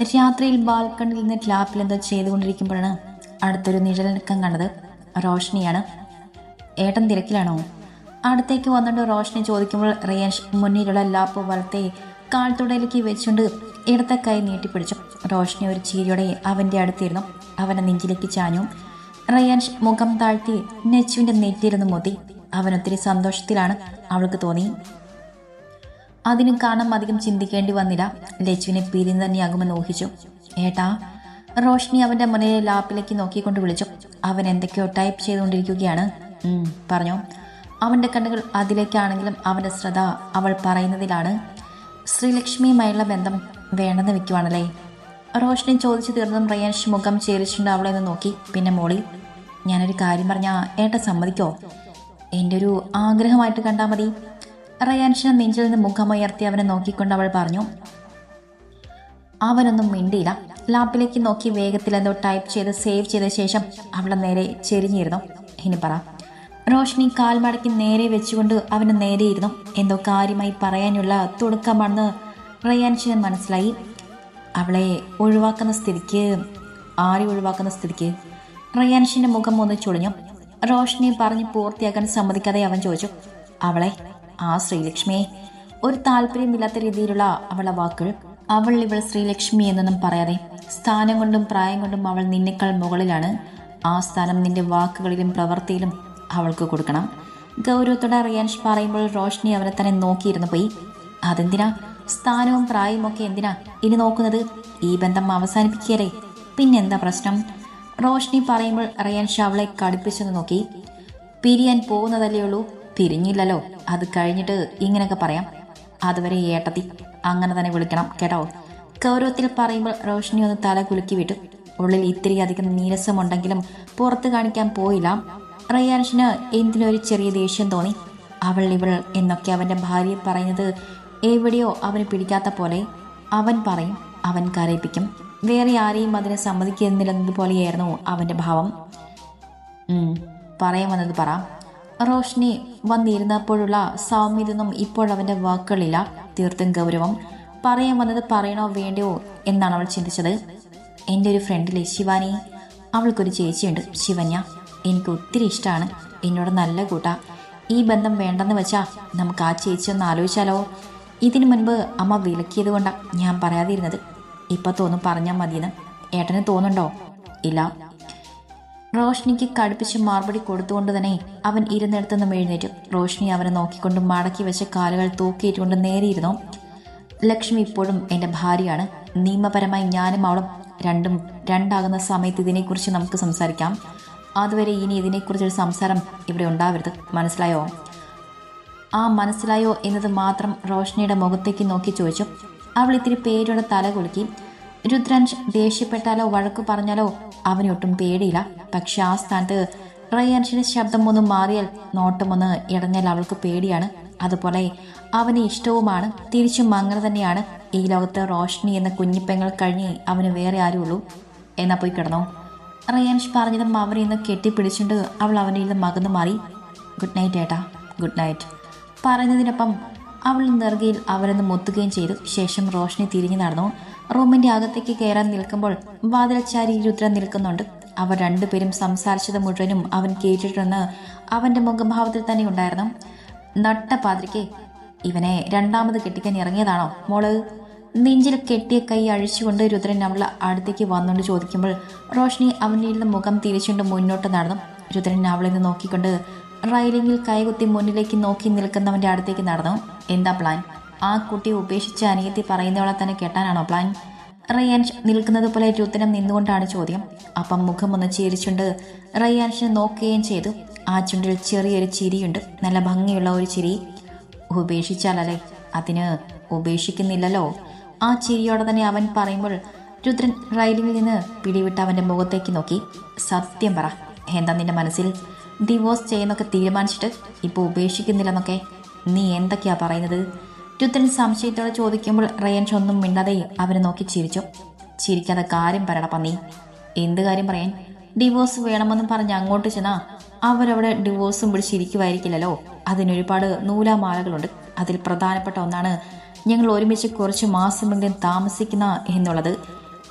രാത്രിയിൽ ബാൽക്കണിൽ നിന്ന് ലാപ്പിൽ എന്തോ ചെയ്തുകൊണ്ടിരിക്കുമ്പോഴാണ് അടുത്തൊരു നിഴലിണക്കം കണ്ടത്. റോഷ്നിയാണ്. ഏട്ടൻ തിരക്കിലാണോ? അടുത്തേക്ക് വന്നുകൊണ്ട് റോഷ്നി ചോദിക്കുമ്പോൾ റിയാൻഷ് മുന്നിലുള്ള ലാപ്പ് വലത്തെ കാൽത്തുടയിലേക്ക് വെച്ചുകൊണ്ട് ഇടത്തെ കൈ നീട്ടിപ്പിടിച്ചു. റോഷ്നി ഒരു ചിരിയോടെ അവൻ്റെ അടുത്തിരുന്നു. അവൻ്റെ നെഞ്ചിലേക്ക് ചാഞ്ഞു. റിയാൻഷ് മുഖം താഴ്ത്തി നെച്ചുവിൻ്റെ നെറ്റിയിരുന്ന് മുത്തി. അവനൊത്തിരി സന്തോഷത്തിലാണ് അവൾക്ക് തോന്നി. അതിന് കാണാൻ അധികം ചിന്തിക്കേണ്ടി വന്നില്ല. ലച്ചുവിനെ പിരിഞ്ഞു തന്നെയാകുമെന്ന് ഊഹിച്ചു. ഏട്ടാ, റോഷ്നി അവൻ്റെ മുന്നിലെ ലാപ്പിലേക്ക് നോക്കിക്കൊണ്ട് വിളിച്ചു. അവൻ എന്തൊക്കെയോ ടൈപ്പ് ചെയ്തുകൊണ്ടിരിക്കുകയാണ്. പറഞ്ഞു. അവൻ്റെ കണ്ണുകൾ അതിലേക്കാണെങ്കിലും അവൻ്റെ ശ്രദ്ധ അവൾ പറയുന്നതിലാണ്. ശ്രീലക്ഷ്മിയുമായുള്ള ബന്ധം വേണ്ടെന്ന് വെക്കുവാണല്ലേ? റോഷ്നി ചോദിച്ചു തീർന്നതും റിയാൻഷ് മുഖം ചേരിച്ചുകൊണ്ട് അവളെ ഒന്ന് നോക്കി. പിന്നെ മോളി, ഞാനൊരു കാര്യം പറഞ്ഞാൽ ഏട്ടൻ സമ്മതിക്കോ? എൻ്റെ ഒരു ആഗ്രഹമായിട്ട് കണ്ടാൽ മതി. റയാൻഷിനെ നെഞ്ചിൽ നിന്ന് മുഖമുയർത്തി അവനെ നോക്കിക്കൊണ്ട് അവൾ പറഞ്ഞു. അവനൊന്നും മിണ്ടിയില്ല. ലാപ്പിലേക്ക് നോക്കി വേഗത്തിൽ എന്തോ ടൈപ്പ് ചെയ്ത് സേവ് ചെയ്ത ശേഷം അവളെ നേരെ ചെരിഞ്ഞിരുന്നു. ഇനി പറ. റോഷ്നി കാൽ മടക്കി നേരെ വെച്ചുകൊണ്ട് അവന് നേരെയിരുന്നു. എന്തോ കാര്യമായി പറയാനുള്ള തുടക്കമാണെന്ന് റയാൻഷിന് മനസ്സിലായി. അവളെ ഒഴിവാക്കുന്ന സ്ഥിതിക്ക് ആരെ ഒഴിവാക്കുന്ന സ്ഥിതിക്ക്? റയാൻഷിന്റെ മുഖം ഒന്ന് ചുളിഞ്ഞു. റോഷ്നി പറഞ്ഞ് പൂർത്തിയാക്കാൻ സമ്മതിക്കാതെ അവൻ ചോദിച്ചു. അവളെ? ആ ശ്രീലക്ഷ്മിയെ? ഒരു താല്പര്യമില്ലാത്ത രീതിയിലുള്ള അവളുടെ വാക്കുകൾ. ഇവൾ ശ്രീലക്ഷ്മി എന്നൊന്നും പറയാതെ സ്ഥാനം കൊണ്ടും പ്രായം കൊണ്ടും അവൾ നിന്നേക്കാൾ മുകളിലാണ്. ആ സ്ഥാനം നിന്റെ വാക്കുകളിലും പ്രവൃത്തിയിലും അവൾക്ക് കൊടുക്കണം. ഗൗരവത്തോടെ റിയാൻഷ് പറയുമ്പോൾ റോഷ്നി അവനെ തന്നെ നോക്കിയിരുന്നു പോയി. അതെന്തിനാ? സ്ഥാനവും പ്രായവും ഒക്കെ എന്തിനാ ഇനി നോക്കുന്നത്? ഈ ബന്ധം അവസാനിപ്പിക്കലേ, പിന്നെന്താ പ്രശ്നം? റോഷ്നി പറയുമ്പോൾ റിയാൻഷ് അവളെ കടുപ്പിച്ചെന്ന് നോക്കി. പിരിയാൻ പോകുന്നതല്ലേ ഉള്ളൂ, പിരിഞ്ഞില്ലല്ലോ. അത് കഴിഞ്ഞിട്ട് ഇങ്ങനെയൊക്കെ പറയാം. അതുവരെ ഏട്ടത്തി അങ്ങനെ തന്നെ വിളിക്കണം കേട്ടോ. ഗൗരവത്തിൽ പറയുമ്പോൾ റോഷ്നി ഒന്ന് തല കുലുക്കി വിട്ടു. ഉള്ളിൽ ഇത്തിരി അധികം നീരസമുണ്ടെങ്കിലും പുറത്ത് കാണിക്കാൻ പോയില്ല. റയാൻഷിന് എന്തിനൊരു ചെറിയ ദേഷ്യം തോന്നി. ഇവൾ എന്നൊക്കെ അവൻ്റെ ഭാര്യ പറയുന്നത് എവിടെയോ അവന് പിടിക്കാത്ത പോലെ. അവൻ പറയും, അവൻ കരയിപ്പിക്കും. വേറെ ആരെയും അതിനെ സമ്മതിക്കുന്നില്ലെന്നതുപോലെയായിരുന്നു അവൻ്റെ ഭാവം. പറയാൻ വന്നത് പറ. റോഷ്നി വന്നിരുന്നപ്പോഴുള്ള സൗമ്യതൊന്നും ഇപ്പോഴവൻ്റെ വാക്കുകളില്ല. തീർത്തും ഗൗരവം. പറയാൻ വന്നത് പറയണോ വേണ്ടയോ എന്നാണ് അവൾ ചിന്തിച്ചത്. എൻ്റെ ഒരു ഫ്രണ്ടിലെ ശിവാനി, അവൾക്കൊരു ചേച്ചിയുണ്ട്, ശിവന്യ. എനിക്ക് ഒത്തിരി ഇഷ്ടമാണ്. എന്നോട് നല്ല കൂട്ടാ. ഈ ബന്ധം വേണ്ടെന്ന് വെച്ചാൽ നമുക്ക് ആ ചേച്ചി ഒന്ന് ആലോചിച്ചാലോ? ഇതിനു മുൻപ് അമ്മ വിലക്കിയത് കൊണ്ടാണ് ഞാൻ പറയാതിരുന്നത്. ഇപ്പം തോന്നും പറഞ്ഞാൽ മതിയെന്ന്. ഏട്ടന് തോന്നുന്നുണ്ടോ? ഇല്ല. റോഷ്നിക്ക് കടുപ്പിച്ച് മറുപടി കൊടുത്തുകൊണ്ട് തന്നെ അവൻ ഇരുന്നിടത്തുനിന്നും എഴുന്നേറ്റു. റോഷ്നി അവനെ നോക്കിക്കൊണ്ട് മടക്കി വെച്ച കാലുകൾ തൂക്കിയിട്ടുകൊണ്ട് നേരെയിരുന്നു. ലക്ഷ്മി ഇപ്പോഴും എൻ്റെ ഭാര്യയാണ്. നിയമപരമായി ഞാനും അവളും രണ്ടാകുന്ന സമയത്ത് ഇതിനെക്കുറിച്ച് നമുക്ക് സംസാരിക്കാം. അതുവരെ ഇനി ഇതിനെക്കുറിച്ചൊരു സംസാരം ഇവിടെ ഉണ്ടാവരുത്. മനസ്സിലായോ? ആ മനസ്സിലായോ എന്നത് മാത്രം റോഷ്നിയുടെ മുഖത്തേക്ക് നോക്കി ചോദിച്ചു. അവൾ ഇത്തിരി പേരോടെ തല കുലുക്കി. രുദ്രാൻഷ് ദേഷ്യപ്പെട്ടാലോ വഴക്കു പറഞ്ഞാലോ അവനൊട്ടും പേടിയില്ല. പക്ഷെ ആ സ്ഥാനത്ത് റയാൻഷിന്റെ ശബ്ദം ഒന്ന് മാറിയാൽ, നോട്ടമൊന്ന് ഇടഞ്ഞാൽ അവൾക്ക് പേടിയാണ്. അതുപോലെ അവന് ഇഷ്ടവുമാണ്. തിരിച്ചും അങ്ങനെ തന്നെയാണ്. ഈ ലോകത്ത് റോഷ്നി എന്ന കുഞ്ഞിപ്പെങ്ങൾ കഴിഞ്ഞ് അവന് വേറെ ആരുള്ളൂ. എന്നാ പോയി കിടന്നോ. റയാൻഷ് പറഞ്ഞതും അവനെ ഇന്ന് കെട്ടിപ്പിടിച്ചുകൊണ്ട് അവൾ അവനിൽ നിന്ന് മകന്നു മാറി. ഗുഡ് നൈറ്റ് ഏട്ടാ. ഗുഡ് നൈറ്റ് പറഞ്ഞതിനൊപ്പം അവൾ നെറുകയിൽ അവരൊന്ന് മുത്തുകയും ചെയ്തു. ശേഷം റോഷ്നി തിരിഞ്ഞു നടന്നു. റൂമിന്റെ അകത്തേക്ക് കയറാൻ നിൽക്കുമ്പോൾ വാതിൽ ചാരി രുദ്രൻ നിൽക്കുന്നുണ്ട്. അവർ രണ്ടുപേരും സംസാരിച്ചത് മുഴുവനും അവൻ കേട്ടിട്ടെന്ന് അവന്റെ മുഖഭാവത്തിൽ തന്നെ ഉണ്ടായിരുന്നു. നട്ട പാതിരിക്ക് ഇവനെ രണ്ടാമത് കെട്ടിക്കാൻ ഇറങ്ങിയതാണോ മോള്? നെഞ്ചിൽ കെട്ടിയ കൈ അഴിച്ചുകൊണ്ട് രുദ്രൻ അവളെ അടുത്തേക്ക് വന്നുകൊണ്ട് ചോദിക്കുമ്പോൾ റോഷ്നി അവനിൽ നിന്ന് മുഖം തിരിച്ചുകൊണ്ട് മുന്നോട്ട് നടന്നു. രുദ്രൻ അവളെ നിന്ന് നോക്കിക്കൊണ്ട് റൈലിംഗിൽ കൈകുത്തി മുന്നിലേക്ക് നോക്കി നിൽക്കുന്നവന്റെ അടുത്തേക്ക് നടന്നു. എന്താ പ്ലാൻ? ആ കുട്ടിയെ ഉപേക്ഷിച്ച് അനിയത്തി പറയുന്നവളെ തന്നെ കെട്ടാനാണോ പ്ലാൻ? റയാൻഷ് നിൽക്കുന്നത് പോലെ രുദ്രൻ നിന്നുകൊണ്ടാണ് ചോദ്യം. അപ്പം മുഖമൊന്ന് ചിരിച്ചുകൊണ്ട് റയാൻഷിനെ നോക്കുകയും ചെയ്തു. ആ ചുണ്ടിൽ ചെറിയൊരു ചിരിയുണ്ട്, നല്ല ഭംഗിയുള്ള ഒരു ചിരി. ഉപേക്ഷിച്ചാലല്ലേ? അതിന് ഉപേക്ഷിക്കുന്നില്ലല്ലോ. ആ ചിരിയോടെ തന്നെ അവൻ പറയുമ്പോൾ രുദ്രൻ റൈലിംഗിൽ നിന്ന് പിടിവിട്ട് അവൻ്റെ മുഖത്തേക്ക് നോക്കി. സത്യം പറ, എന്താ നിന്റെ മനസ്സിൽ? ഡിവോഴ്സ് ചെയ്യുന്നൊക്കെ തീരുമാനിച്ചിട്ട് ഇപ്പോൾ ഉപേക്ഷിക്കുന്നില്ലെന്നൊക്കെ നീ എന്തൊക്കെയാ പറയുന്നത്? രുദ്രൻ സംശയത്തോടെ ചോദിക്കുമ്പോൾ റയാൻഷ് ഒന്നും മിണ്ടാതെ അവനെ നോക്കി ചിരിച്ചു. ചിരിക്കാതെ കാര്യം പറയട പന്നി. എന്ത് കാര്യം പറയാൻ? ഡിവോഴ്സ് വേണമെന്ന് പറഞ്ഞ് അങ്ങോട്ട് ചെന്നാ അവരവിടെ ഡിവോഴ്സും പിടിച്ചിരിക്കുമായിരിക്കില്ലല്ലോ. അതിനൊരുപാട് നൂലാമാലകളുണ്ട്. അതിൽ പ്രധാനപ്പെട്ട ഒന്നാണ് ഞങ്ങൾ ഒരുമിച്ച് കുറച്ച് മാസമെങ്കിലും താമസിക്കുന്ന എന്നുള്ളത്.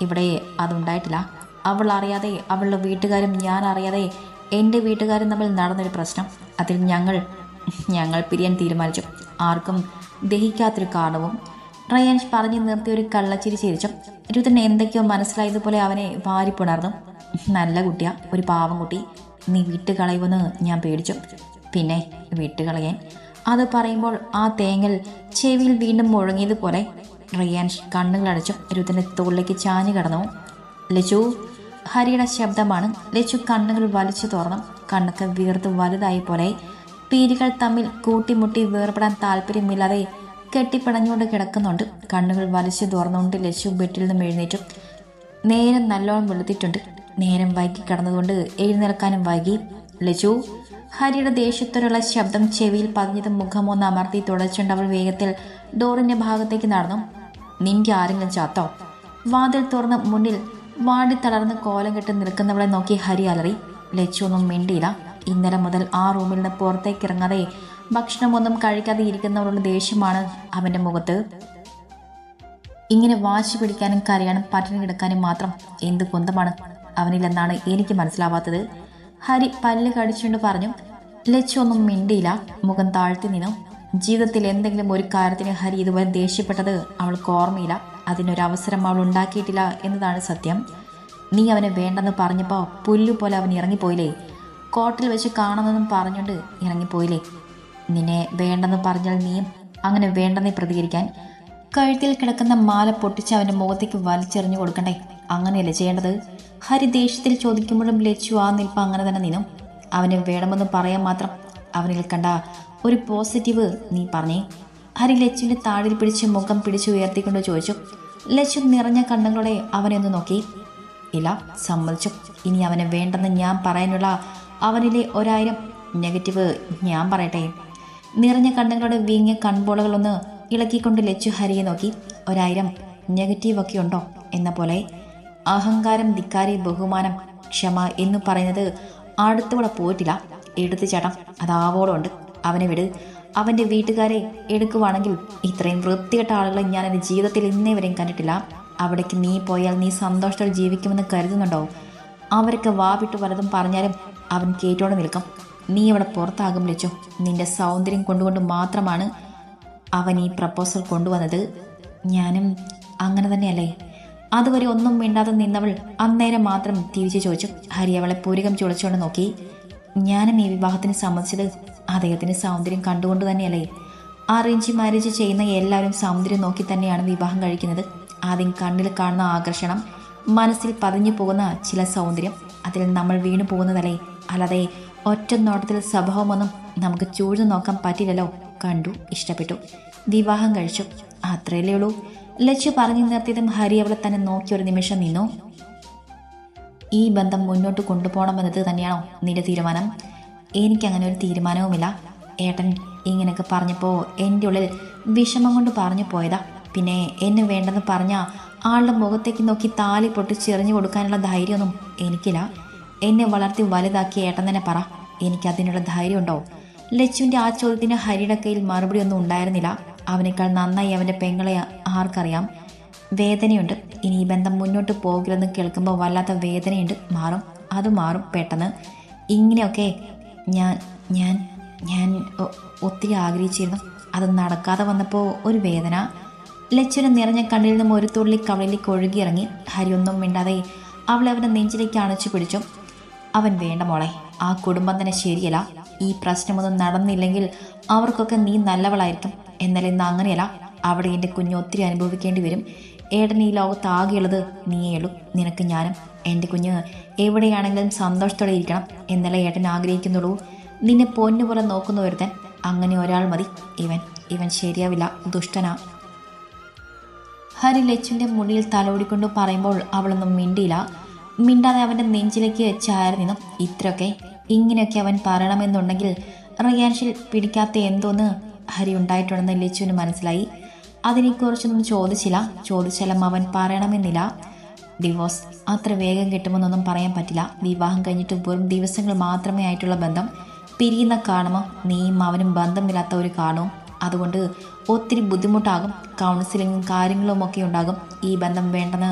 ഇവിടെ അതുണ്ടായിട്ടില്ല. അവൾ അറിയാതെ, അവളുടെ വീട്ടുകാരും ഞാൻ അറിയാതെ എൻ്റെ വീട്ടുകാരും തമ്മിൽ നടന്നൊരു പ്രശ്നം. അതിൽ ഞങ്ങൾ പിരിയാൻ തീരുമാനിച്ചു. ആർക്കും ദഹിക്കാത്തൊരു കാരണവും. റയാൻഷ് പറഞ്ഞു നിർത്തി ഒരു കള്ളച്ചിരി ചിരിച്ചു. രുദ്രന് എന്തൊക്കെയോ മനസ്സിലായതുപോലെ അവനെ വാരിപ്പുണർന്നു. നല്ല കുട്ടിയാ, ഒരു പാവം കുട്ടി. നീ വിട്ടുകളയുമെന്ന് ഞാൻ പേടിച്ചു. പിന്നെ വിട്ടുകളയാൻ. അത് പറയുമ്പോൾ ആ തേങ്ങൽ ചെവിയിൽ വീണ്ടും മുഴങ്ങിയതുപോലെ റയാൻഷ് കണ്ണുകളടച്ചു രുദ്രന്റെ തോളിലേക്ക് ചാഞ്ഞു കടന്നു. ലച്ചു, ഹരിയുടെ ശബ്ദമാണ്. ലച്ചു കണ്ണുകൾ വലിച്ചു തുറന്നു. കണ്ണൊക്കെ വീർത്ത് വലുതായി പോലെ. പീലികൾ തമ്മിൽ കൂട്ടിമുട്ടി വേർപെടാൻ താല്പര്യമില്ലാതെ കെട്ടിപ്പിടഞ്ഞുകൊണ്ട് കിടക്കുന്നുണ്ട്. കണ്ണുകൾ വലിച്ചു തുറന്നുകൊണ്ട് ലച്ചു ബെഡിൽ നിന്നും എഴുന്നേറ്റു. നേരം നല്ലോണം വെളുത്തിട്ടുണ്ട്. നേരം വൈകി കിടന്നതുകൊണ്ട് എഴുന്നേൽക്കാനും വൈകി. ലച്ചു, ഹരിയുടെ ദേഷ്യത്തോടുള്ള ശബ്ദം ചെവിയിൽ പതിഞ്ഞത് മുഖമൊന്ന് അമർത്തി തുടച്ചുകൊണ്ട് അവൾ വേഗത്തിൽ ഡോറിന്റെ ഭാഗത്തേക്ക് നടന്നു. നിന്റെ ആരെങ്കിലും ചാത്തോ? വാതിൽ തുറന്ന് മുന്നിൽ വാടിത്തളർന്ന് കോലം കെട്ട് നിൽക്കുന്നവളെ നോക്കി ഹരി അലറി. ലച്ചു ഒന്നും മിണ്ടിയില്ല. ഇന്നലെ മുതൽ ആ റൂമിൽ നിന്ന് പുറത്തേക്ക് ഇറങ്ങാതെ ഭക്ഷണമൊന്നും കഴിക്കാതെ ഇരിക്കുന്നവളുടെ ദേഷ്യമാണ് അവന്റെ മുഖത്ത്. ഇങ്ങനെ വാശി പിടിക്കാനും കരയാനും പട്ടിണി കിടക്കാനും മാത്രം എന്ത് കുന്തമാണ് അവനിലെന്നാണ് എനിക്ക് മനസ്സിലാവാത്തത്. ഹരി പല്ല് കടിച്ചുകൊണ്ട് പറഞ്ഞു. ലച്ചു ഒന്നും മിണ്ടിയില്ല. മുഖം താഴ്ത്തി നിന്നു. ജീവിതത്തിൽ എന്തെങ്കിലും ഒരു കാര്യത്തിന് ഹരി ഇതുപോലെ ദേഷ്യപ്പെട്ടത് അവൾക്ക് ഓർമ്മയില്ല. അതിനൊരവസരം അവൾ ഉണ്ടാക്കിയിട്ടില്ല എന്നതാണ് സത്യം. നീ അവനെ വേണ്ടെന്ന് പറഞ്ഞപ്പോൾ പുല്ലുപോലെ അവൻ ഇറങ്ങിപ്പോയില്ലേ? കോട്ടിൽ വെച്ച് കാണുന്നതും പറഞ്ഞുകൊണ്ട് ഇറങ്ങിപ്പോയില്ലേ? നിന്നെ വേണ്ടെന്ന് പറഞ്ഞാൽ നീയും അങ്ങനെ വേണ്ടെന്നേ പ്രതികരിക്കാൻ? കഴുത്തിൽ കിടക്കുന്ന മാല പൊട്ടിച്ച് അവൻ്റെ മുഖത്തേക്ക് വലിച്ചെറിഞ്ഞു കൊടുക്കണ്ടേ? അങ്ങനെയല്ലേ ചെയ്യേണ്ടത്? ഹരി ദേഷ്യത്തിൽ ചോദിക്കുമ്പോഴും ലച്ചു ആ നിൽപ്പ് അങ്ങനെ തന്നെ നിന്നും. അവന് വേണമെന്ന് പറയാൻ മാത്രം അവനിൽ കണ്ട ഒരു പോസിറ്റീവ് നീ പറഞ്ഞേ. ഹരി ലച്ചുവിൻ്റെ താടിൽ പിടിച്ച് മുഖം പിടിച്ചു ഉയർത്തിക്കൊണ്ട് ചോദിച്ചു. ലച്ചു നിറഞ്ഞ കണ്ണുകളോടെ അവനെ ഒന്ന് നോക്കി. ഇല്ല, സമ്മതിച്ചു. ഇനി അവനെ വേണ്ടെന്ന് ഞാൻ പറയാനുള്ള അവനിലെ 1000 നെഗറ്റീവ് ഞാൻ പറയട്ടെ. നിറഞ്ഞ കണ്ണുകളുടെ വീങ്ങിയ കൺപോളകളൊന്ന് ഇളക്കിക്കൊണ്ട് ലച്ചു ഹരിയെ നോക്കി. 1000 നെഗറ്റീവൊക്കെ ഉണ്ടോ എന്ന പോലെ. അഹങ്കാരം, ധിക്കാരി, ബഹുമാനം, ക്ഷമ എന്ന് പറയുന്നത് അടുത്തുകൂടെ പോയിട്ടില്ല. എടുത്തുചാട്ടം അതാവോളുണ്ട്. അവനെ വിട്. അവൻ്റെ വീട്ടുകാരെ എടുക്കുവാണെങ്കിൽ ഇത്രയും വൃത്തികെട്ട ആളുകളെ ഞാൻ എൻ്റെ ജീവിതത്തിൽ ഇന്നേ വരെയും കണ്ടിട്ടില്ല. അവിടേക്ക് നീ പോയാൽ നീ സന്തോഷത്തോടെ ജീവിക്കുമെന്ന് കരുതുന്നുണ്ടോ? അവരൊക്കെ വാവിട്ട് വലതും പറഞ്ഞാലും അവൻ കേട്ടോണ്ട് നിൽക്കും. നീ അവിടെ പുറത്താകും ലച്ചു. നിന്റെ സൗന്ദര്യം കൊണ്ടുകൊണ്ട് മാത്രമാണ് അവൻ ഈ പ്രപ്പോസൽ കൊണ്ടുവന്നത്. ഞാനും അങ്ങനെ തന്നെയല്ലേ? അതുവരെ ഒന്നും മിണ്ടാതെ നിന്നവൾ അന്നേരം മാത്രം തിരിച്ചു ചോദിച്ചു. ഹരി അവളെ പൂരികം ചുളച്ചുകൊണ്ട് നോക്കി. ഞാനും ഈ വിവാഹത്തിന് സമ്മതിച്ചത് അദ്ദേഹത്തിന് സൗന്ദര്യം കണ്ടുകൊണ്ട് തന്നെയല്ലേ? അറേഞ്ച് മാരേജ് ചെയ്യുന്ന എല്ലാവരും സൗന്ദര്യം നോക്കി തന്നെയാണ് വിവാഹം കഴിക്കുന്നത്. ആദ്യം കണ്ണിൽ കാണുന്ന ആകർഷണം, മനസ്സിൽ പതിഞ്ഞു പോകുന്ന ചില സൗന്ദര്യം, അതിൽ നമ്മൾ വീണു പോകുന്നതല്ലേ? അല്ലാതെ ഒറ്റ നോട്ടത്തിൽ സ്വഭാവമൊന്നും നമുക്ക് ചൂഴ്ന്നു നോക്കാൻ പറ്റില്ലല്ലോ. കണ്ടു, ഇഷ്ടപ്പെട്ടു, വിവാഹം കഴിച്ചു, അത്രയല്ലേ ഉള്ളൂ. ലച്ചു പറഞ്ഞു നിർത്തിയതും ഹരി അവളെ തന്നെ നോക്കി ഒരു നിമിഷം നിന്നു. ഈ ബന്ധം മുന്നോട്ട് കൊണ്ടുപോകണമെന്നത് തന്നെയാണോ നിന്റെ തീരുമാനം? എനിക്കങ്ങനെ ഒരു തീരുമാനവുമില്ല. ഏട്ടൻ ഇങ്ങനെയൊക്കെ പറഞ്ഞപ്പോൾ എൻ്റെ ഉള്ളിൽ വിഷമം കൊണ്ട് പറഞ്ഞു പോയതാ. പിന്നെ എന്നെ വേണ്ടെന്ന് പറഞ്ഞ ആളുടെ മുഖത്തേക്ക് നോക്കി താലി പൊട്ടിച്ചെറിഞ്ഞു കൊടുക്കാനുള്ള ധൈര്യമൊന്നും എനിക്കില്ല. എന്നെ വളർത്തി വലുതാക്കിയ ഏട്ടൻ തന്നെ പറ, എനിക്കതിനുള്ള ധൈര്യമുണ്ടോ? ലച്ചുവിൻ്റെ ആ ചോദ്യത്തിന് ഹരിയുടെ കയ്യിൽ മറുപടി ഒന്നും ഉണ്ടായിരുന്നില്ല. അവനേക്കാൾ നന്നായി അവൻ്റെ പെങ്ങളെ ആർക്കറിയാം? വേദനയുണ്ട്. ഇനി ഈ ബന്ധം മുന്നോട്ട് പോകില്ലെന്ന് കേൾക്കുമ്പോൾ വല്ലാത്ത വേദനയുണ്ട്. മാറും, അത് മാറും പെട്ടെന്ന്. ഇങ്ങനെയൊക്കെ ഞാൻ ഒത്തിരി ആഗ്രഹിച്ചിരുന്നു. അത് നടക്കാതെ വന്നപ്പോൾ ഒരു വേദന. ലച്ചുവിനെ നിറഞ്ഞ കണ്ണിൽ നിന്നും ഒരു തുള്ളി കവളിലേക്ക് ഒഴുകിയിറങ്ങി. ഹരി ഒന്നും മിണ്ടാതെ അവളെ അവൻ്റെ നെഞ്ചിലേക്ക് അണച്ചു പിടിച്ചു. അവൻ വേണ്ട മോളെ, ആ കുടുംബം തന്നെ ശരിയല്ല. ഈ പ്രശ്നമൊന്നും നടന്നില്ലെങ്കിൽ അവർക്കൊക്കെ നീ നല്ലവളായിരിക്കും. എന്നാൽ ഇന്ന് അങ്ങനെയല്ല. അവിടെ എൻ്റെ കുഞ്ഞ് ഒത്തിരി അനുഭവിക്കേണ്ടി വരും. ഏട്ടൻ ഈ ലോകത്ത് ആകെയുള്ളത് നീയേ ഉള്ളൂ. നിനക്ക് ഞാനും. എൻ്റെ കുഞ്ഞ് എവിടെയാണെങ്കിലും സന്തോഷത്തോടെ ഇരിക്കണം എന്നല്ലേ ഏട്ടൻ ആഗ്രഹിക്കുന്നുള്ളൂ. നിന്നെ പൊന്നുപോലെ നോക്കുന്ന ഒരുത്തൻ, അങ്ങനെ ഒരാൾ മതി. ഇവൻ ശരിയാവില്ല, ദുഷ്ടനാ. ഹരി ലച്ചുവിൻ്റെ മുടിയിൽ തലോടിക്കൊണ്ട് പറയുമ്പോൾ അവളൊന്നും മിണ്ടിയില്ല. മിണ്ടാതെ അവൻ്റെ നെഞ്ചിലേക്ക് ചാരി നിന്നു. ഇങ്ങനെയൊക്കെ അവൻ പറയണമെന്നുണ്ടെങ്കിൽ റിയാൻഷിൽ പിടിക്കാത്ത എന്തോന്ന് ഹരി ഉണ്ടായിട്ടുണ്ടെന്ന് ലച്ചുവിന് മനസ്സിലായി. അതിനെക്കുറിച്ചൊന്നും ചോദിച്ചാലും അവൻ പറയണമെന്നില്ല. ഡിവോഴ്സ് അത്ര വേഗം കിട്ടുമെന്നൊന്നും പറയാൻ പറ്റില്ല. വിവാഹം കഴിഞ്ഞിട്ട് വെറും ദിവസങ്ങൾ മാത്രമേ ആയിട്ടുള്ള ബന്ധം. പിരിയുന്ന കാണുമോ നീയും അവനും ബന്ധമില്ലാത്ത ഒരു കാണും. അതുകൊണ്ട് ഒത്തിരി ബുദ്ധിമുട്ടാകും. കൗൺസിലിങ്ങും കാര്യങ്ങളും ഒക്കെ ഉണ്ടാകും. ഈ ബന്ധം വേണ്ടെന്ന്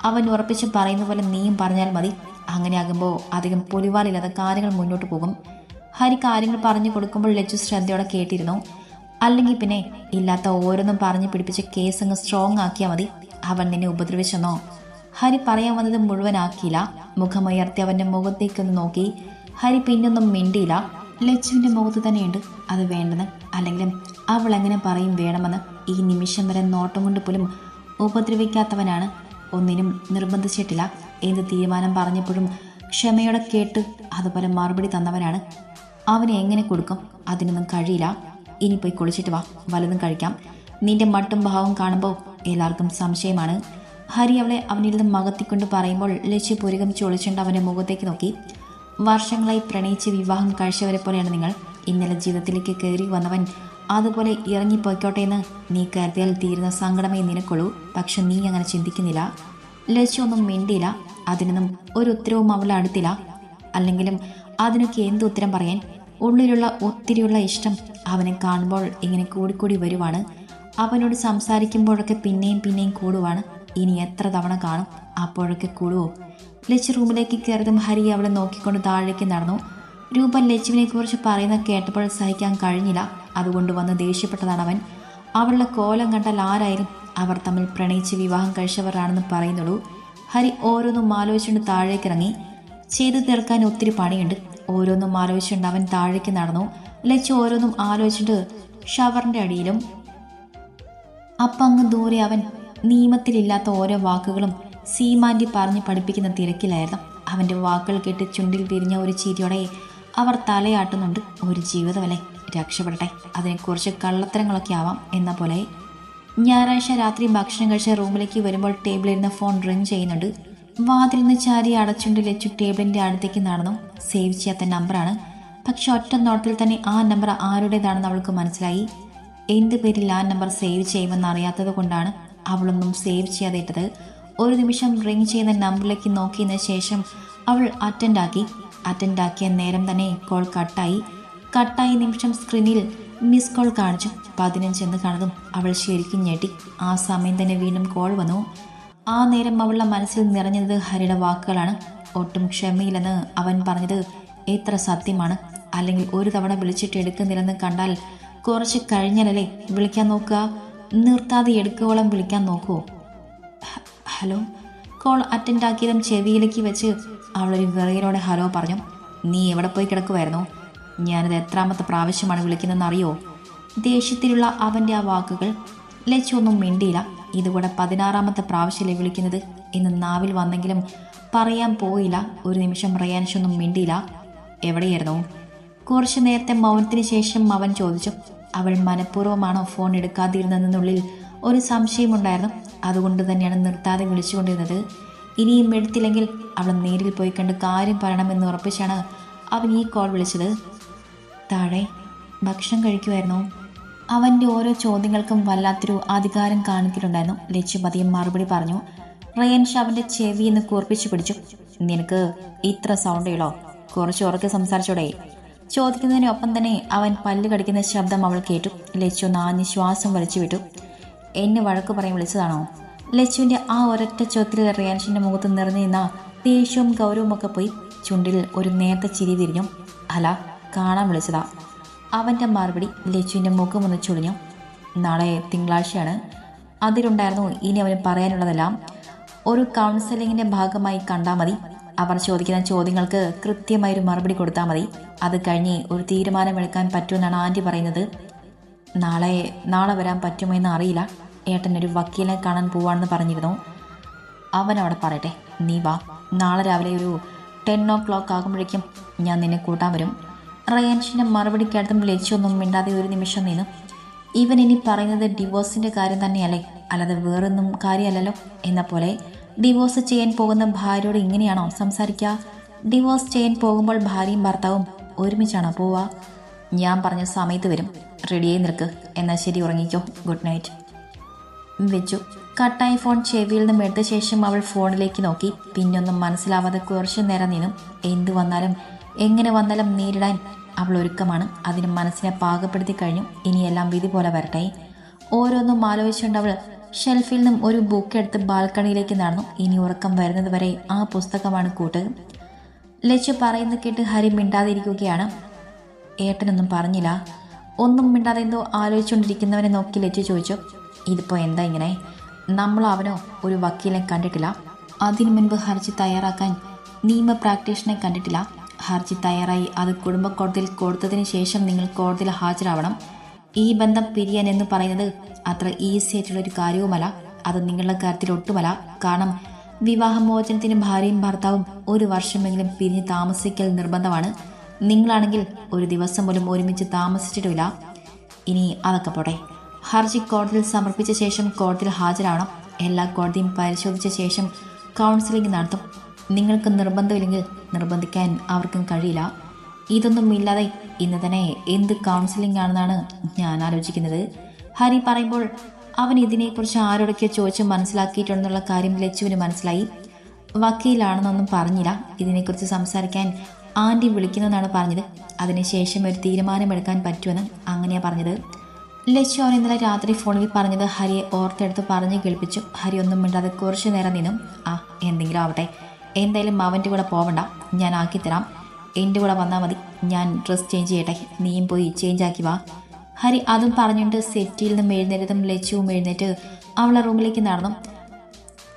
അവൻ ഉറപ്പിച്ച് പറയുന്ന പോലെ നീയും പറഞ്ഞാൽ മതി. അങ്ങനെയാകുമ്പോൾ അധികം പുലിവാലില്ലാതെ കാര്യങ്ങൾ മുന്നോട്ട് പോകും. ഹരി കാര്യങ്ങൾ പറഞ്ഞു കൊടുക്കുമ്പോൾ ലച്ചു ശ്രദ്ധയോടെ കേട്ടിരുന്നു. അല്ലെങ്കിൽ പിന്നെ ഇല്ലാത്ത ഓരോന്നും പറഞ്ഞു പിടിപ്പിച്ച് കേസ് അങ്ങ് സ്ട്രോങ് ആക്കിയാൽ മതി. അവൻ നിന്നെ ഉപദ്രവിച്ചെന്നോ? ഹരി പറയാൻ വന്നത് മുഴുവനാക്കിയില്ല. മുഖമുയർത്തി അവൻ്റെ മുഖത്തേക്കൊന്ന് നോക്കി. ഹരി പിന്നൊന്നും മിണ്ടിയില്ല. ലച്ചുവിൻ്റെ മുഖത്ത് തന്നെയുണ്ട് അത് വേണ്ടെന്ന്. അല്ലെങ്കിലും അവൾ എങ്ങനെ പറയും വേണമെന്ന്? ഈ നിമിഷം വരെ നോട്ടം കൊണ്ട് പോലും ഉപദ്രവിക്കാത്തവനാണ്. ഒന്നിനും നിർബന്ധിച്ചിട്ടില്ല. എന്ത് തീരുമാനം പറഞ്ഞപ്പോഴും ക്ഷമയോടെ കേട്ട് അതുപോലെ മറുപടി തന്നവനാണ്. അവനെ എങ്ങനെ കൊടുക്കും? അതിനൊന്നും കഴിയില്ല. ഇനി പോയി കുളിച്ചിട്ട് വാ, വല്ലതും കഴിക്കാം. നിന്റെ മട്ടും ഭാവവും കാണുമ്പോൾ എല്ലാവർക്കും സംശയമാണ്. ഹരി അവളെ അവനിൽ നിന്ന് മകത്തിക്കൊണ്ട് പറയുമ്പോൾ ലച്ചു പുരുകമിച്ച് ഒളിച്ചുകൊണ്ട് അവൻ്റെ മുഖത്തേക്ക് നോക്കി. വർഷങ്ങളായി പ്രണയിച്ച് വിവാഹം കഴിച്ചവരെ പോലെയാണ് നിങ്ങൾ. ഇന്നലെ ജീവിതത്തിലേക്ക് കയറി വന്നവൻ അതുപോലെ ഇറങ്ങിപ്പോയിക്കോട്ടെ എന്ന് നീ കരുതിയാൽ തീരുന്ന സങ്കടമേ നിനക്കുള്ളൂ. പക്ഷെ നീ അങ്ങനെ ചിന്തിക്കുന്നില്ല. ലച്ചു ഒന്നും മിണ്ടിയില്ല. അതിനൊന്നും ഒരു ഉത്തരവും അവളെ അടുത്തില്ല. അല്ലെങ്കിലും അതിനൊക്കെ എന്ത് ഉത്തരം പറയാൻ? ഉള്ളിലുള്ള ഒത്തിരിയുള്ള ഇഷ്ടം അവനെ കാണുമ്പോൾ ഇങ്ങനെ കൂടിക്കൂടി വരുവാണ്. അവനോട് സംസാരിക്കുമ്പോഴൊക്കെ പിന്നെയും പിന്നെയും കൂടുവാണ്. ഇനി എത്ര തവണ കാണും? അപ്പോഴൊക്കെ കൂടുവോ? ലച്ചു റൂമിലേക്ക് കയറിയതും ഹരി അവളെ നോക്കിക്കൊണ്ട് താഴേക്ക് നടന്നു. രൂപ ലച്ചുവിനെ കുറിച്ച് പറയുന്നത് കേട്ടപ്പോൾ സഹിക്കാൻ കഴിഞ്ഞില്ല. അതുകൊണ്ട് വന്ന് ദേഷ്യപ്പെട്ടതാണ് അവൻ. അവളുടെ കോലം കണ്ടാൽ ആരായാലും അവർ തമ്മിൽ പ്രണയിച്ച് വിവാഹം കഴിച്ചവരാണെന്ന് പറയുന്നുള്ളൂ. ഹരി ഓരോന്നും ആലോചിച്ചുകൊണ്ട് താഴേക്കിറങ്ങി. ചെയ്തു തീർക്കാൻ ഒത്തിരി പണിയുണ്ട്. ഓരോന്നും ആലോചിച്ചുകൊണ്ട് അവൻ താഴേക്ക് നടന്നു. ലച്ചു ഓരോന്നും ആലോചിച്ചിട്ട് ഷവറിൻ്റെ അടിയിലും. അപ്പം അങ്ങ് ദൂരെ അവൻ നിയമത്തിലില്ലാത്ത ഓരോ വാക്കുകളും സീമാൻറ്റി പറഞ്ഞ് പഠിപ്പിക്കുന്ന തിരക്കിലായിരുന്നു. അവൻ്റെ വാക്കുകൾ കേട്ട് ചുണ്ടിൽ വിരിഞ്ഞ ഒരു ചിരിയോടെ അവർ തലയാട്ടുന്നുണ്ട്. ഒരു ജീവിതമല്ലേ, രക്ഷപ്പെടട്ടെ. അതിനെക്കുറിച്ച് കള്ളത്തരങ്ങളൊക്കെ ആവാം എന്ന പോലെ. ഞായറാഴ്ച രാത്രി ഭക്ഷണം കഴിച്ച റൂമിലേക്ക് വരുമ്പോൾ ടേബിളിരുന്ന ഫോൺ റിങ് ചെയ്യുന്നുണ്ട്. വാതിൽ നിന്ന് ചാരി അടച്ചുകൊണ്ട് ലച്ചു ടേബിളിൻ്റെ അടുത്തേക്ക് നടന്നു. സേവ് ചെയ്യാത്ത നമ്പറാണ്. പക്ഷെ ഒറ്റ നോട്ടത്തിൽ തന്നെ ആ നമ്പർ ആരുടേതാണെന്ന് അവൾക്ക് മനസ്സിലായി. എന്ത് പേരിൽ ആ നമ്പർ സേവ് ചെയ്യുമെന്ന് അറിയാത്തത് കൊണ്ടാണ് അവളൊന്നും സേവ് ചെയ്യാതെ ഇട്ടത്. ഒരു നിമിഷം റിങ് ചെയ്യുന്ന നമ്പറിലേക്ക് നോക്കിയതിന് ശേഷം അവൾ അറ്റൻഡാക്കിയ നേരം തന്നെ കോൾ കട്ടായി നിമിഷം സ്ക്രീനിൽ മിസ് കോൾ കാണിച്ചു. 15 എന്ന് കാണുന്നതും അവൾ ശരിക്കും ഞെട്ടി. ആ സമയം തന്നെ വീണ്ടും കോൾ വന്നു. ആ നേരം അവളുടെ മനസ്സിൽ നിറഞ്ഞത് ഹരിയുടെ വാക്കുകളാണ്. ഒട്ടും ക്ഷമയില്ലെന്ന് അവൻ പറഞ്ഞത് എത്ര സത്യമാണ്. അല്ലെങ്കിൽ ഒരു തവണ വിളിച്ചിട്ട് എടുക്കുന്നില്ലെന്ന് കണ്ടാൽ കുറച്ച് കഴിഞ്ഞാലല്ലേ വിളിക്കാൻ നോക്കുക? നിർത്താതെ എടുക്കുവോളം വിളിക്കാൻ നോക്കുമോ? ഹലോ. കോൾ അറ്റൻഡാക്കിയതും ചെവിയിലേക്ക് വെച്ച് അവളൊരു വിറയലോടെ ഹലോ പറഞ്ഞു. നീ എവിടെ പോയി കിടക്കുമായിരുന്നു? ഞാനിത് എത്രാമത്തെ പ്രാവശ്യമാണ് വിളിക്കുന്നതെന്ന് അറിയോ? ദേഷ്യത്തിലുള്ള അവൻ്റെ ആ വാക്കുകൾ. ലച്ചു ഒന്നും മിണ്ടിയില്ല. ഇതുകൂടെ 16ാമത്തെ പ്രാവശ്യമല്ലേ വിളിക്കുന്നത് എന്ന് നാവിൽ വന്നെങ്കിലും പറയാൻ പോയില്ല. ഒരു നിമിഷം റയാൻഷൊന്നും മിണ്ടിയില്ല. എവിടെയായിരുന്നു? കുറച്ചു നേരത്തെ മൗനത്തിന് ശേഷം അവൻ ചോദിച്ചു. അവൾ മനഃപൂർവ്വമാണോ ഫോൺ എടുക്കാതിരുന്നതെന്നുള്ളിൽ ഒരു സംശയമുണ്ടായിരുന്നു. അതുകൊണ്ട് തന്നെയാണ് നിർത്താതെ വിളിച്ചുകൊണ്ടിരുന്നത്. ഇനിയും എടുത്തില്ലെങ്കിൽ അവൾ നേരിൽ പോയി കണ്ട് കാര്യം പറയണമെന്ന് ഉറപ്പിച്ചാണ് അവൻ ഈ കോൾ വിളിച്ചത്. താഴെ ഭക്ഷണം കഴിക്കുമായിരുന്നു. അവൻ്റെ ഓരോ ചോദ്യങ്ങൾക്കും വല്ലാത്തൊരു അധികാരം കാണിക്കുന്നുണ്ടായിരുന്നു. ലച്ചു പതിയെ മറുപടി പറഞ്ഞു. റയാൻഷ അവൻ്റെ ചെവി എന്ന് കൂർപ്പിച്ചു പിടിച്ചു. നിനക്ക് ഇത്ര സൗണ്ടേളോ? കുറച്ച് ഉറക്കെ സംസാരിച്ചോടെ? ചോദിക്കുന്നതിനൊപ്പം തന്നെ അവൻ പല്ല് കടിക്കുന്ന ശബ്ദം അവൾ കേട്ടു. ലച്ചു നാഞ്ഞ് ശ്വാസം വലിച്ചു വിട്ടു. എന്നെ വഴക്ക് പറയാൻ വിളിച്ചതാണോ? ലച്ചുവിൻ്റെ ആ ഒരൊറ്റ ചോദ്യത്തിൽ റിയാൻഷിൻ്റെ മുഖത്ത് നിറഞ്ഞു നിന്ന ദേഷ്യവും ഗൗരവവും ഒക്കെ പോയി. ചുണ്ടിൽ ഒരു നേർത്ത ചിരി തിരിഞ്ഞു. അല്ല, കാണാൻ വിളിച്ചതാ. അവൻ്റെ മറുപടി. ലച്ചുവിൻ്റെ മുഖം ഒന്ന് ചുളിഞ്ഞു. നാളെ തിങ്കളാഴ്ചയാണ്. അതിലുണ്ടായിരുന്നു ഇനി അവന് പറയാനുള്ളതെല്ലാം. ഒരു കൗൺസിലിങ്ങിൻ്റെ ഭാഗമായി കണ്ടാൽ മതി. അവർ ചോദിക്കുന്ന ചോദ്യങ്ങൾക്ക് കൃത്യമായൊരു മറുപടി കൊടുത്താൽ മതി. അത് കഴിഞ്ഞ് ഒരു തീരുമാനമെടുക്കാൻ പറ്റുമെന്നാണ് ആൻറ്റി പറയുന്നത്. നാളെ വരാൻ പറ്റുമോ എന്ന് അറിയില്ല. ഏട്ടനൊരു വക്കീലിനെ കാണാൻ പോവാണെന്ന് പറഞ്ഞിരുന്നു. അവനവിടെ പറയട്ടെ, നീ വാ. നാളെ രാവിലെ ഒരു 10 o'clock ആകുമ്പോഴേക്കും ഞാൻ നിന്നെ കൂട്ടാൻ വരും. റയാൻഷിൻ്റെ മറുപടി കേട്ടതും ലച്ചൊന്നും മിണ്ടാതെ ഒരു നിമിഷം നിന്നു. ഇവൻ ഇനി പറയുന്നത് ഡിവോഴ്സിൻ്റെ കാര്യം തന്നെയല്ലേ, അല്ലാതെ വേറൊന്നും കാര്യമല്ലല്ലോ എന്ന പോലെ. ഡിവോഴ്സ് ചെയ്യാൻ പോകുന്ന ഭാര്യയോട് ഇങ്ങനെയാണോ സംസാരിക്കുക? ഡിവോഴ്സ് ചെയ്യാൻ പോകുമ്പോൾ ഭാര്യയും ഭർത്താവും ഒരുമിച്ചാണോ പോവുക? ഞാൻ പറഞ്ഞ സമയത്ത് വരും. റെഡിയായി നിൽക്ക്. എന്നാൽ ശരി, ഉറങ്ങിക്കോ. Good night. വെച്ചു. കട്ടായി ഫോൺ ചെവിയിൽ നിന്നും എടുത്ത ശേഷം അവൾ ഫോണിലേക്ക് നോക്കി. പിന്നൊന്നും മനസ്സിലാവാതെ കുറച്ചു നേരം നിന്നു. എന്തു വന്നാലും എങ്ങനെ വന്നാലും നേരിടാൻ അവൾ ഒരുക്കമാണ്. അതിന് മനസ്സിനെ പാകപ്പെടുത്തി കഴിഞ്ഞു. ഇനിയെല്ലാം വിധി പോലെ വരട്ടെ. ഓരോന്നും ആലോചിച്ചുകൊണ്ട് അവൾ ഷെൽഫിൽ നിന്നും ഒരു ബുക്ക് എടുത്ത് ബാൽക്കണിയിലേക്ക് നടന്നു. ഇനി ഉറക്കം വരുന്നത് വരെ ആ പുസ്തകമാണ് കൂട്ട്. ലച്ചു പറയുന്നത് കേട്ട് ഹരി മിണ്ടാതിരിക്കുകയാണ്. ഏട്ടനൊന്നും പറഞ്ഞില്ല. ഒന്നും മിണ്ടാതെ എന്തോ ആലോചിച്ചുകൊണ്ടിരിക്കുന്നവനെ നോക്കി ലച്ചു ചോദിച്ചു, ഇതിപ്പോൾ എന്താ ഇങ്ങനെ? നമ്മൾ അവനോ ഒരു വക്കീലിനെ കണ്ടിട്ടില്ല. അതിനു മുൻപ് ഹർജി തയ്യാറാക്കാൻ നിയമ പ്രാക്ടീഷനെ കണ്ടിട്ടില്ല. ഹർജി തയ്യാറായി അത് കുടുംബ കോടതിയിൽ കൊടുത്തതിന് ശേഷം നിങ്ങൾ കോടതിയിൽ ഹാജരാവണം. ഈ ബന്ധം പിരിയാൻ എന്ന് പറയുന്നത് അത്ര ഈസി ആയിട്ടുള്ളൊരു കാര്യവുമല്ല. അത് നിങ്ങളുടെ കാര്യത്തിൽ ഒട്ടുമല്ല. കാരണം വിവാഹമോചനത്തിന് ഭാര്യയും ഭർത്താവും 1 വർഷമെങ്കിലും പിരിഞ്ഞ് താമസിക്കൽ നിർബന്ധമാണ്. നിങ്ങളാണെങ്കിൽ ഒരു ദിവസം പോലും ഒരുമിച്ച് താമസിച്ചിട്ടില്ല. ഇനി അതൊക്കെ പോട്ടെ. ഹർജി കോടതിയിൽ സമർപ്പിച്ച ശേഷം കോടതിയിൽ ഹാജരാവണം. എല്ലാ കോടതിയും പരിശോധിച്ച ശേഷം കൗൺസിലിംഗ് നടത്തും. നിങ്ങൾക്ക് നിർബന്ധമില്ലെങ്കിൽ നിർബന്ധിക്കാൻ അവർക്കും കഴിയില്ല. ഇതൊന്നും ഇല്ലാതെ ഇന്ന് തന്നെ എന്ത് കൗൺസിലിംഗ് ആണെന്നാണ് ഞാൻ ആലോചിക്കുന്നത്. ഹരി പറയുമ്പോൾ അവൻ ഇതിനെക്കുറിച്ച് ആരോടൊക്കെ ചോദിച്ച് മനസ്സിലാക്കിയിട്ടുണ്ടെന്നുള്ള കാര്യം ലച്ചുവിന് മനസ്സിലായി. വക്കീലാണെന്നൊന്നും പറഞ്ഞില്ല. ഇതിനെക്കുറിച്ച് സംസാരിക്കാൻ ആൻറ്റി വിളിക്കുന്നെന്നാണ് പറഞ്ഞത്. അതിനുശേഷം ഒരു തീരുമാനമെടുക്കാൻ പറ്റുമെന്ന് അങ്ങനെയാണ് പറഞ്ഞത്. ലച്ചു അവൻ ഇന്നലെ രാത്രി ഫോണിൽ പറഞ്ഞത് ഹരിയെ ഓർത്തെടുത്ത് പറഞ്ഞു കേൾപ്പിച്ചു. ഹരി ഒന്നും മിണ്ടാതെ കുറച്ചു നേരം നിന്നും. എന്തെങ്കിലും ആവട്ടെ, എന്തായാലും അവൻ്റെ കൂടെ പോവണ്ട, ഞാൻ ആക്കിത്തരാം. എൻ്റെ കൂടെ വന്നാൽ മതി. ഞാൻ ഡ്രസ്സ് ചേഞ്ച് ചെയ്യട്ടെ, നീയും പോയി ചേഞ്ച് ആക്കി വാ. ഹരി അതും പറഞ്ഞുകൊണ്ട് സെറ്റിയിൽ നിന്നും എഴുന്നേറ്റതും ലച്ചുവും എഴുന്നേറ്റ് അവളെ റൂമിലേക്ക് നടന്നു.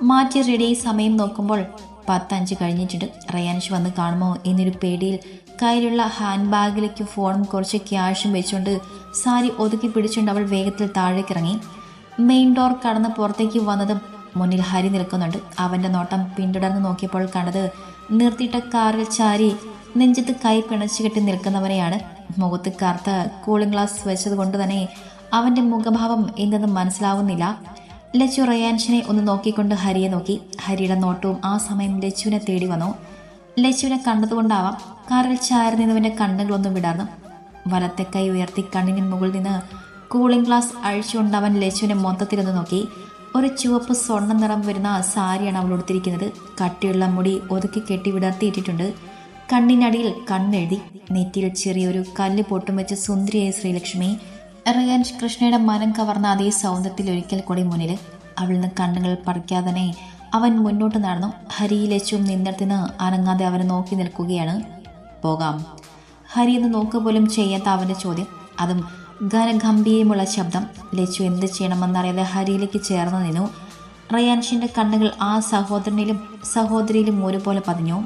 മാറ്റി റെഡിയായി സമയം നോക്കുമ്പോൾ 10:05 കഴിഞ്ഞിട്ടുണ്ട്. റയാൻഷ് വന്ന് കാണുമോ എന്നൊരു പേടിയിൽ കയ്യിലുള്ള ഹാൻഡ് ബാഗിലേക്ക് ഫോണും കുറച്ച് ക്യാഷും വെച്ചുകൊണ്ട് സാരി ഒതുക്കി പിടിച്ചുകൊണ്ട് അവൾ വേഗത്തിൽ താഴേക്ക് ഇറങ്ങി. മെയിൻ ഡോർ കടന്ന് പുറത്തേക്ക് വന്നതും മുന്നിൽ ഹരി നിൽക്കുന്നുണ്ട്. അവൻ്റെ നോട്ടം പിന്തുടർന്ന് നോക്കിയപ്പോൾ കണ്ടത് നിർത്തിയിട്ട കാറിൽ ചാരി നെഞ്ചത്ത് കൈ പിണച്ചു കെട്ടി നിൽക്കുന്നവനെയാണ്. മുഖത്ത് കറുത്ത കൂളിംഗ് ഗ്ലാസ് വെച്ചത് കൊണ്ട് തന്നെ അവൻ്റെ മുഖഭാവം എന്തെന്ന് മനസ്സിലാവുന്നില്ല. ലച്ചു റയാൻഷിനെ ഒന്ന് നോക്കിക്കൊണ്ട് ഹരിയെ നോക്കി. ഹരിയുടെ നോട്ടവും ആ സമയം ലച്ചുവിനെ തേടി വന്നു. ലച്ചുവിനെ കണ്ടതുകൊണ്ടാവാം കാറിൽ ചാരി നിന്നവൻ്റെ കണ്ണുകളൊന്നും വിടാർന്നു. വലത്തെ കൈ ഉയർത്തി കണ്ണിന് മുകളിൽ നിന്ന് കൂളിംഗ് ഗ്ലാസ് അഴിച്ചുകൊണ്ട് അവൻ ലച്ചുവിനെ മൊത്തത്തിലൊന്ന് നോക്കി. ഒരു ചുവപ്പ് സ്വർണ്ണ നിറം വരുന്ന സാരിയാണ് അവൾ ഉടുത്തിരിക്കുന്നത്. കട്ടിയുള്ള മുടി ഒതുക്കി കെട്ടി വിടർത്തിയിട്ടിട്ടുണ്ട്. കണ്ണിനടിയിൽ കണ്ണെഴുതി. നെറ്റിയിൽ ചെറിയൊരു കല്ല് പൊട്ടും വെച്ച് സുന്ദരിയായ ശ്രീലക്ഷ്മി. റയാൻഷ് കൃഷ്ണയുടെ മനം കവർന്ന അതേ സൗന്ദര്യത്തിൽ ഒരിക്കൽ കൂടി മുന്നിൽ. അവളിൽ നിന്ന് കണ്ണുകൾ പറിക്കാതെ തന്നെ അവൻ മുന്നോട്ട് നടന്നു. ഹരി ലച്ചുവും നിന്നിടത്തുനിന്ന് അനങ്ങാതെ അവനെ നോക്കി നിൽക്കുകയാണ്. പോകാം. ഹരി എന്ന് നോക്കുക പോലും ചെയ്യാത്ത അവൻ്റെ ചോദ്യം, അതും ഘനഗംഭീരമുള്ള ശബ്ദം. ലച്ചു എന്ത് ചെയ്യണമെന്നറിയാതെ ഹരിയിലേക്ക് ചേർന്ന് നിന്നു. റയാൻഷിൻ്റെ കണ്ണുകൾ ആ സഹോദരനിലും സഹോദരിയിലും ഒരുപോലെ പതിഞ്ഞു.